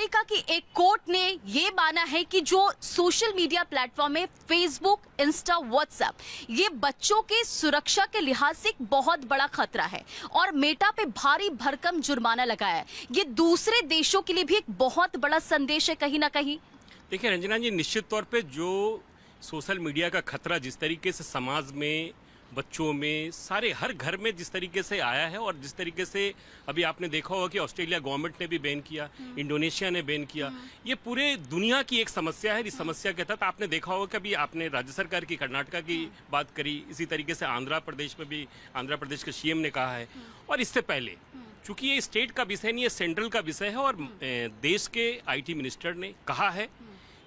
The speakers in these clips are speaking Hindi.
अमेरिका की एक कोर्ट ने ये माना है कि जो सोशल मीडिया प्लेटफॉर्म है फेसबुक, इंस्टा, व्हाट्सएप, ये बच्चों के सुरक्षा के लिहाज से एक बहुत बड़ा खतरा है और मेटा पे भारी भरकम जुर्माना लगाया है। ये दूसरे देशों के लिए भी एक बहुत बड़ा संदेश है कहीं ना कहीं। देखिए रंजना जी, निश्चित तौर पे जो सोशल मीडिया का खतरा जिस तरीके से समाज में, बच्चों में, सारे हर घर में जिस तरीके से आया है और जिस तरीके से अभी आपने देखा होगा कि ऑस्ट्रेलिया गवर्नमेंट ने भी बैन किया, इंडोनेशिया ने बैन किया, ये पूरे दुनिया की एक समस्या है। इस समस्या के तहत आपने देखा होगा कि अभी आपने राज्य सरकार की, कर्नाटका की बात करी, इसी तरीके से आंध्र प्रदेश में भी आंध्र प्रदेश के सीएम ने कहा है। और इससे पहले चूंकि ये स्टेट का विषय नहीं, ये सेंट्रल का विषय है और देश के आईटी मिनिस्टर ने कहा है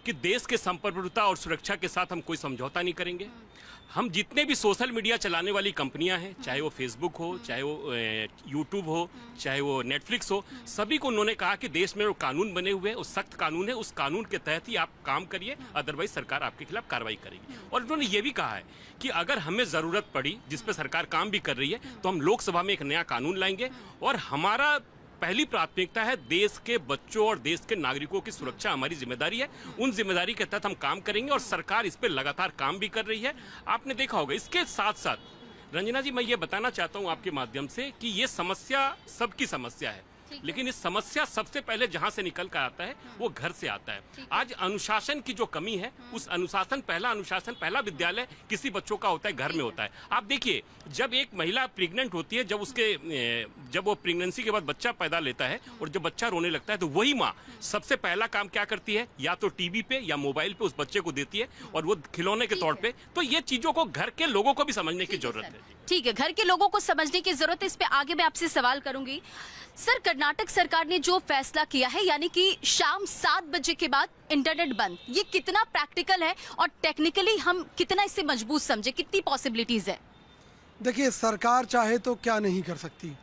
कि देश के संप्रभुता और सुरक्षा के साथ हम कोई समझौता नहीं करेंगे। हम जितने भी सोशल मीडिया चलाने वाली कंपनियां हैं, चाहे वो फेसबुक हो, चाहे वो यूट्यूब हो, चाहे वो नेटफ्लिक्स हो, सभी को उन्होंने कहा कि देश में वो कानून बने हुए हैं, वो सख्त कानून है, उस कानून के तहत ही आप काम करिए, अदरवाइज सरकार आपके खिलाफ कार्रवाई करेगी। और उन्होंने ये भी कहा है कि अगर हमें जरूरत पड़ी, जिस पे सरकार काम भी कर रही है, तो हम लोकसभा में एक नया कानून लाएंगे और हमारा पहली प्राथमिकता है देश के बच्चों और देश के नागरिकों की सुरक्षा हमारी जिम्मेदारी है। उन जिम्मेदारी के तहत हम काम करेंगे और सरकार इस पे लगातार काम भी कर रही है। आपने देखा होगा। इसके साथ साथ रंजना जी, मैं ये बताना चाहता हूँ आपके माध्यम से कि ये समस्या सबकी समस्या है, लेकिन इस समस्या सबसे पहले जहां से निकल कर आता है वो घर से आता है। आज अनुशासन की जो कमी है, उस अनुशासन, पहला विद्यालय किसी बच्चों का होता है, घर में होता है। आप देखिए, जब एक महिला प्रेग्नेंट होती है, जब वो प्रेगनेंसी के बाद बच्चा पैदा लेता है और जब बच्चा रोने लगता है, तो वही माँ सबसे पहला काम क्या करती है, या तो टीवी पे या मोबाइल पे उस बच्चे को देती है और वो खिलौने के तौर पे। तो ये चीजों को घर के लोगों को भी समझने की जरूरत है। ठीक है, घर के लोगों को समझने की जरूरत है। इस पे आगे मैं आपसे सवाल करूंगी। सर, कर्नाटक सरकार ने जो फैसला किया है, यानी कि शाम 7 बजे के बाद इंटरनेट बंद, ये कितना प्रैक्टिकल है और टेक्निकली हम कितना इससे मजबूत समझे, कितनी पॉसिबिलिटीज है? देखिए, सरकार चाहे तो क्या नहीं कर सकती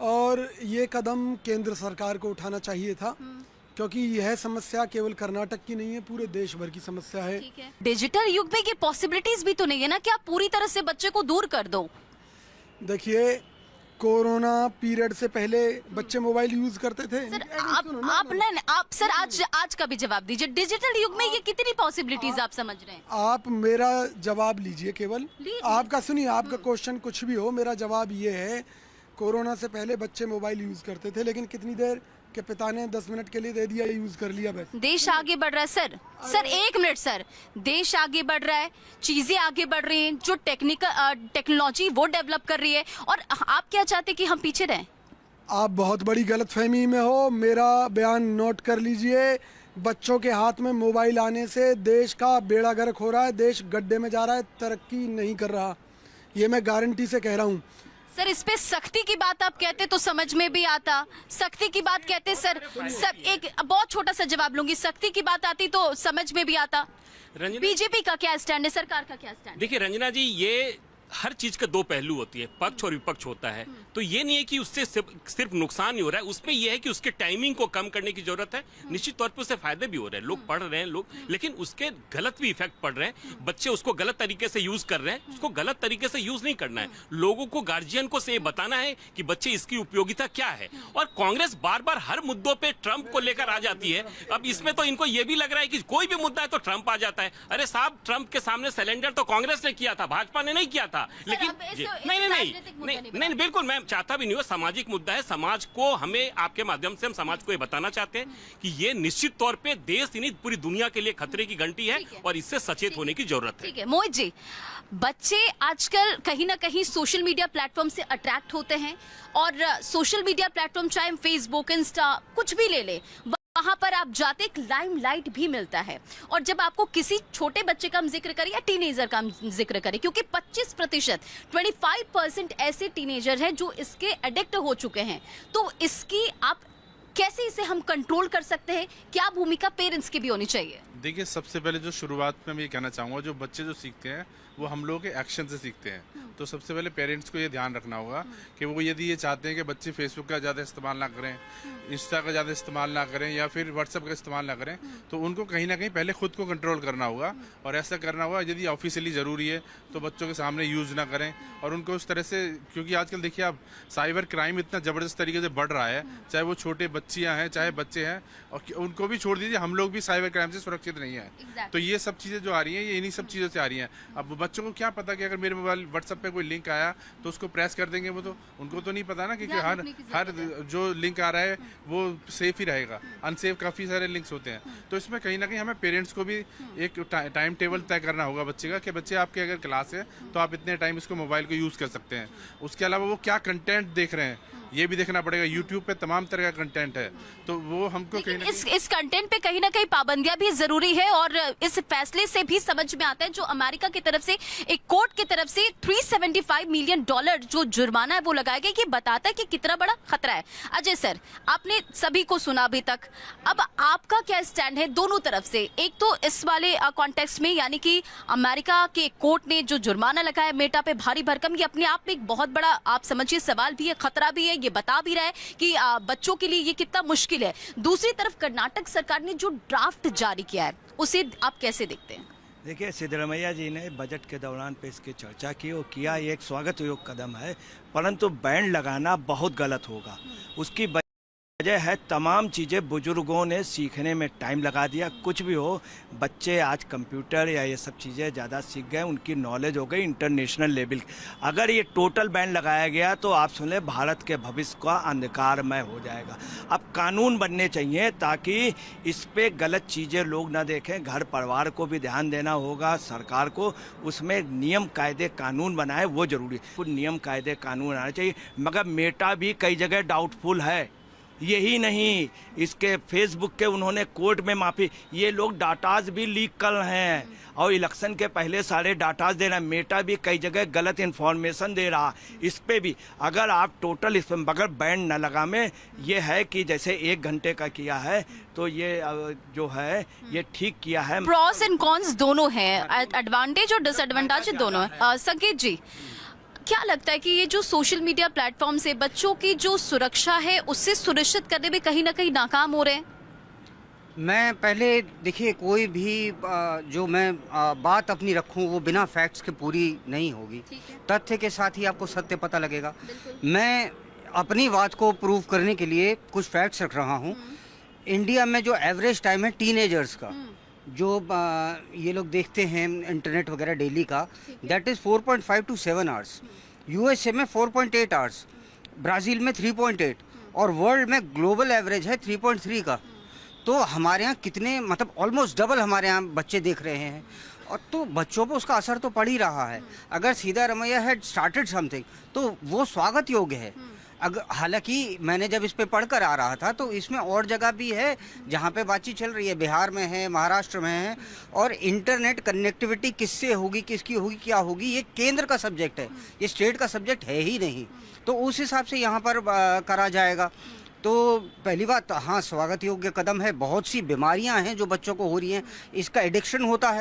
और ये कदम केंद्र सरकार को उठाना चाहिए था, क्योंकि यह समस्या केवल कर्नाटक की नहीं है, पूरे देश भर की समस्या है। डिजिटल युग में ये पॉसिबिलिटीज भी तो नहीं है ना कि आप पूरी तरह से बच्चे को दूर कर दो। देखिए, कोरोना पीरियड से पहले बच्चे मोबाइल यूज करते थे। सर, आप सर आज का भी जवाब दीजिए। डिजिटल युग में ये कितनी पॉसिबिलिटीज आप समझ रहे हैं? आप मेरा जवाब लीजिए, केवल आपका सुनिए, आपका क्वेश्चन कुछ भी हो, मेरा जवाब ये है, कोरोना से पहले बच्चे मोबाइल यूज करते थे, लेकिन कितनी देर के पिता ने 10 मिनट के लिए दे दिया, यूज कर लिया बस। देश आगे बढ़ रहा है सर, 1 मिनट सर, देश आगे बढ़ रहा है, चीजें आगे बढ़ रही हैं, जो टेक्नोलॉजी वो डेवलप कर रही है, और आप क्या चाहते कि हम पीछे रहें? आप बहुत बड़ी गलतफहमी में हो, मेरा बयान नोट कर लीजिए। बच्चों के हाथ में मोबाइल आने से देश का बेड़ा गर्क हो रहा है, देश गड्ढे में जा रहा है, तरक्की नहीं कर रहा, ये मैं गारंटी से कह रहा हूँ। सर, इस पे सख्ती की बात आप कहते तो समझ में भी आता, सख्ती की बात कहते सर, सब एक बहुत छोटा सा जवाब लूंगी, सख्ती की बात आती तो समझ में भी आता। बीजेपी का क्या स्टैंड है, सरकार का क्या स्टैंड? देखिए रंजना जी, ये हर चीज के दो पहलू होती है, पक्ष और विपक्ष होता है। तो ये नहीं है कि उससे सिर्फ नुकसान ही हो रहा है, उसमें यह है कि उसके टाइमिंग को कम करने की जरूरत है। निश्चित तौर पर उससे फायदे भी हो रहे हैं, लोग पढ़ रहे हैं लेकिन उसके गलत भी इफेक्ट पड़ रहे हैं। बच्चे उसको गलत तरीके से यूज कर रहे हैं, उसको गलत तरीके से यूज नहीं करना है। लोगों को, गार्जियन को से बताना है कि बच्चे इसकी उपयोगिता क्या है। और कांग्रेस बार बार हर मुद्दों पे ट्रंप को लेकर आ जाती है। अब इसमें तो इनको ये भी लग रहा है कि कोई भी मुद्दा है तो ट्रंप आ जाता है। अरे साहब, ट्रंप के सामने सिलेंडर तो कांग्रेस ने किया था, भाजपा ने नहीं किया था। लेकिन नहीं, बिल्कुल मैं चाहता भी नहीं हो, सामाजिक मुद्दा है, समाज को, हमें आपके माध्यम से हम समाज को ये बताना चाहते हैं कि ये निश्चित तौर पे देश ही नहीं पूरी दुनिया के लिए खतरे की घंटी है और इससे सचेत होने की जरूरत है। मोहित जी, बच्चे आजकल कहीं ना कहीं सोशल मीडिया प्लेटफॉर्म से अट्रैक्ट होते हैं और सोशल मीडिया प्लेटफॉर्म चाहे फेसबुक, इंस्टा, कुछ भी ले ले, वहां पर आप जाते एक लाइमलाइट भी मिलता है। और जब आपको किसी छोटे बच्चे का हम जिक्र करें या टीनेजर का हम जिक्र करें, क्योंकि 25% ऐसे टीनेजर हैं जो इसके एडिक्ट हो चुके हैं, तो इसकी आप कैसे इसे हम कंट्रोल कर सकते हैं? क्या भूमिका पेरेंट्स की भी होनी चाहिए? देखिए, सबसे पहले जो शुरुआत में मैं ये कहना चाहूँगा, जो बच्चे जो सीखते हैं वो हम लोगों के एक्शन से सीखते हैं। तो सबसे पहले पेरेंट्स को ये ध्यान रखना होगा कि वो यदि ये चाहते हैं कि बच्चे फेसबुक का ज़्यादा इस्तेमाल ना करें, इंस्टा का ज़्यादा इस्तेमाल ना करें या फिर व्हाट्सएप का इस्तेमाल ना करें, तो उनको कहीं ना कहीं पहले खुद को कंट्रोल करना होगा। और ऐसा करना होगा यदि ऑफिशियली ज़रूरी है तो बच्चों के सामने यूज़ ना करें, और उनको उस तरह से, क्योंकि आजकल देखिए आप साइबर क्राइम इतना ज़बरदस्त तरीके से बढ़ रहा है, चाहे वो छोटे बच्चियाँ हैं चाहे बच्चे हैं, और उनको भी छोड़ दीजिए, हम लोग भी साइबर क्राइम से सुरक्षित नहीं है। तो ये सब चीज़ें जो आ रही हैं ये इन्हीं सब चीज़ों से आ रही हैं। अब बच्चों को क्या पता कि अगर मेरे मोबाइल व्हाट्सएप पे कोई लिंक आया तो उसको प्रेस कर देंगे, वो तो उनको तो नहीं पता ना कि हर जो लिंक आ रहा है वो सेफ ही रहेगा, अनसेफ काफ़ी सारे लिंक्स होते हैं। तो इसमें कहीं ना कहीं हमें पेरेंट्स को भी एक टाइम टेबल तय करना होगा बच्चे का, कि बच्चे आपके अगर क्लास है तो आप इतने टाइम इसको मोबाइल को यूज़ कर सकते हैं। उसके अलावा वो क्या कंटेंट देख रहे हैं ये भी देखना पड़ेगा। यूट्यूब पे तमाम तरह का कंटेंट है, तो वो हमको कहीं ना इस कंटेंट पे कहीं ना कहीं पाबंदियां भी जरूरी है, और इस फैसले से भी समझ में आता है जो अमेरिका की तरफ से एक कोर्ट की तरफ से $375 मिलियन जो जुर्माना है वो लगाया गया, कि बताता है कि कितना बड़ा खतरा है। अजय सर, आपने सभी को सुना अभी तक, अब आपका क्या स्टैंड है दोनों तरफ से? एक तो इस वाले कॉन्टेक्स्ट में, यानी कि अमेरिका के कोर्ट ने जो जुर्माना लगाया मेटा पे भारी भरकम, ये अपने आप में एक बहुत बड़ा आप समझिए सवाल भी है, खतरा भी है, ये बता भी रहा है कि बच्चों के लिए ये कितना मुश्किल है। दूसरी तरफ कर्नाटक सरकार ने जो ड्राफ्ट जारी किया है उसे आप कैसे देखते हैं? देखिए, सिद्धरमैया जी ने बजट के दौरान पे इसकी चर्चा की और किया, ये एक स्वागत योग्य कदम है, परंतु बैन लगाना बहुत गलत होगा। उसकी वजह है तमाम चीज़ें बुजुर्गों ने सीखने में टाइम लगा दिया। कुछ भी हो, बच्चे आज कंप्यूटर या ये सब चीज़ें ज़्यादा सीख गए, उनकी नॉलेज हो गई इंटरनेशनल लेवल। अगर ये टोटल बैन लगाया गया तो आप सुन लें, भारत के भविष्य का अंधकारमय हो जाएगा। अब कानून बनने चाहिए ताकि इस पे गलत चीज़ें लोग ना देखें। घर परिवार को भी ध्यान देना होगा, सरकार को उसमें नियम कायदे कानून बनाए, वो ज़रूरी है। कुछ नियम कायदे कानून आने चाहिए, मगर मेटा भी कई जगह डाउटफुल है। यही नहीं, इसके फेसबुक के उन्होंने कोर्ट में माफ़ी, ये लोग डाटाज भी लीक कर रहे हैं और इलेक्शन के पहले सारे डाटाज दे रहे हैं। मेटा भी कई जगह गलत इन्फॉर्मेशन दे रहा, इस पे भी अगर आप टोटल इस पर बगैर बैन न लगा में, ये है कि जैसे 1 घंटे का किया है तो ये जो है ये ठीक किया है। प्रॉस एंड कॉन्स दोनों हैं, एडवांटेज और डिसएडवांटेज दोनों है। संकेत जी, क्या लगता है कि ये जो सोशल मीडिया प्लेटफॉर्म से बच्चों की जो सुरक्षा है उससे सुनिश्चित करने में कहीं ना कहीं नाकाम हो रहे हैं? मैं पहले देखिए, कोई भी जो मैं बात अपनी रखूं वो बिना फैक्ट्स के पूरी नहीं होगी। तथ्य के साथ ही आपको सत्य पता लगेगा। मैं अपनी बात को प्रूव करने के लिए कुछ फैक्ट्स रख रहा हूं। इंडिया में जो एवरेज टाइम है टीनेजर्स का, जो ये लोग देखते हैं इंटरनेट वगैरह डेली का, that is 4.5 to 7 hours. USA में 4.8 आवर्स, ब्राज़ील में 3.8, और वर्ल्ड में ग्लोबल एवरेज है 3.3 का। तो हमारे यहाँ कितने, मतलब ऑलमोस्ट डबल हमारे यहाँ बच्चे देख रहे हैं, और तो बच्चों पर उसका असर तो पड़ ही रहा है। अगर सिद्धरमैया हैड स्टार्टेड समथिंग तो वो स्वागत योग्य है। अगर हालांकि मैंने जब इस पे पढ़कर आ रहा था तो इसमें और जगह भी है जहाँ पे बातचीत चल रही है, बिहार में है, महाराष्ट्र में है, और इंटरनेट कनेक्टिविटी किससे होगी, किसकी होगी, क्या होगी, ये केंद्र का सब्जेक्ट है, ये स्टेट का सब्जेक्ट है ही नहीं। तो उस हिसाब से यहाँ पर करा जाएगा। तो पहली बात, हाँ, स्वागत योग्य कदम है। बहुत सी बीमारियाँ हैं जो बच्चों को हो रही हैं, इसका एडिक्शन होता है।